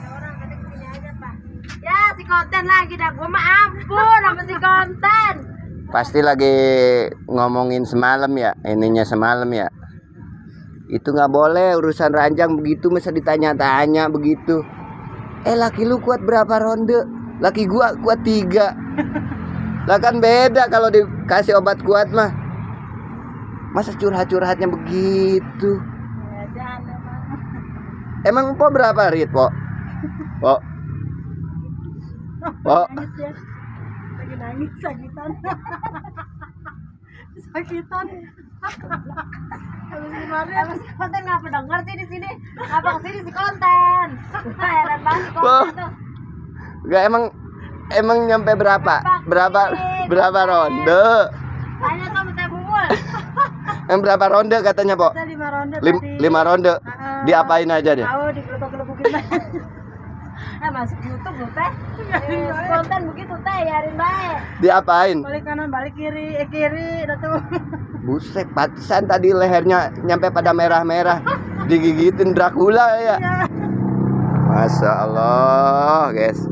orang kata kesini aja Pak. Ya si konten lagi dah, gua mah ampun sama si konten. Pasti lagi ngomongin semalam ya, ininya semalam ya. Itu nggak boleh urusan ranjang begitu, masa ditanya-tanya begitu. Laki lu kuat berapa ronde? Laki gua kuat 3. Lah kan beda kalau dikasih obat kuat mah. Masa curhat-curhatnya begitu? Ya jangan Emang po berapa rit po? Po? Po? nangis ya. Lagi nangis sakitan. Sakitan. Habis kemarin apa si konten ngapa denger sih di sini? Apa kesini si konten? Heran banget si konten tuh. Enggak emang nyampe berapa? Berapa ronde? Tanya sama Teh Bumul. Yang berapa ronde katanya, Po? Kita 5 ronde 5 ronde. Diapain aja deh? Tahu digelebak-gelebukin. Masuk YouTube lu Teh. Konten begitu Teh, yarin bae. Diapain? Balik kanan, balik kiri, kiri dah tuh. Buset, patisan tadi lehernya nyampe pada merah-merah. Digigitin Dracula ya. Masya Allah, guys.